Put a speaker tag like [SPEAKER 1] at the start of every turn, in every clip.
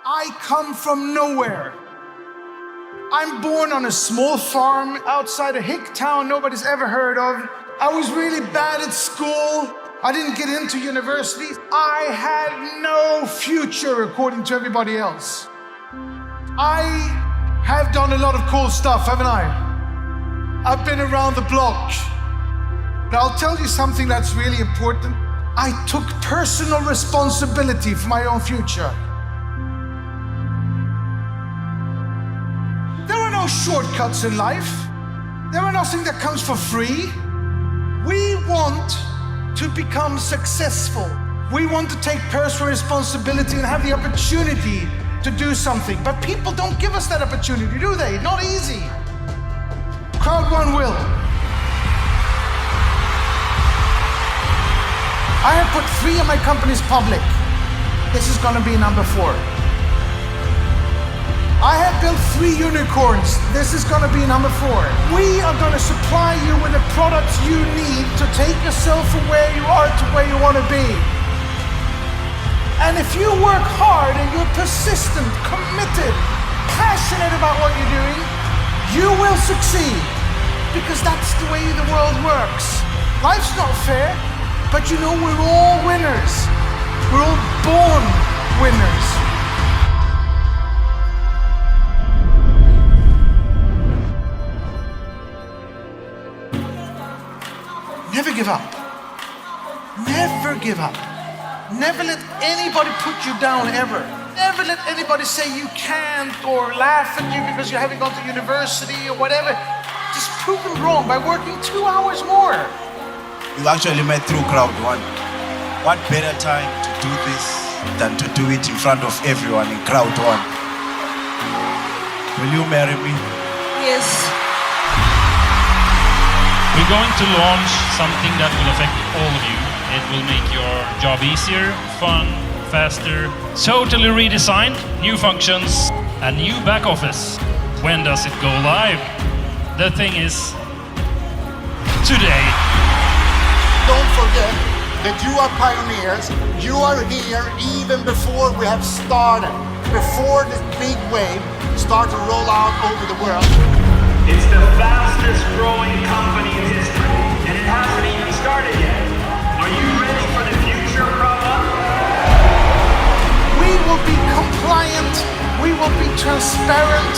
[SPEAKER 1] I come from nowhere. I'm born on a small farm outside a hick town nobody's ever heard of. I was really bad at school. I didn't get into university. I had no future according to everybody else. I have done a lot of cool stuff, haven't I? I've been around the block. But I'll tell you something that's really important. I took personal responsibility for my own future. There are no shortcuts in life. There are nothing that comes for free. We want to become successful. We want to take personal responsibility and have the opportunity to do something. But people don't give us that opportunity, do they? Not easy. CROWD1 will. I have put 3 of my companies public. This is gonna be number 4. I have built 3 unicorns. This is gonna be number 4. We are gonna supply you with the products you need to take yourself from where you are to where you wanna be. And if you work hard and you're persistent, committed, passionate about what you're doing, you will succeed. Because that's the way the world works. Life's not fair, but you know we're all winners. We're all born winners. Never give up. Never give up. Never let anybody put you down, ever. Never let anybody say you can't or laugh at you because you haven't gone to university or whatever. Just prove them wrong by working 2 hours more.
[SPEAKER 2] You actually met through CROWD1. What better time to do this than to do it in front of everyone in CROWD1? Will you marry me?
[SPEAKER 3] Yes.
[SPEAKER 4] We're going to launch something that will affect all of you. It will make your job easier, fun, faster, totally redesigned, new functions, a new back office. When does it go live? The thing is, today.
[SPEAKER 5] Don't forget that you are pioneers. You are here even before we have started, before this big wave starts to roll out over the world.
[SPEAKER 6] It's the fastest growing company in history, and it hasn't even started yet. Are you ready for the future, CROWD1?
[SPEAKER 1] We will be compliant. We will be transparent.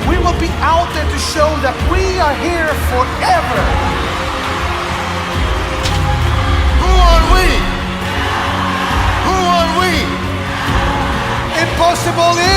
[SPEAKER 1] We will be out there to show that we are here forever.
[SPEAKER 5] Who are we? Who are we?
[SPEAKER 1] Impossible is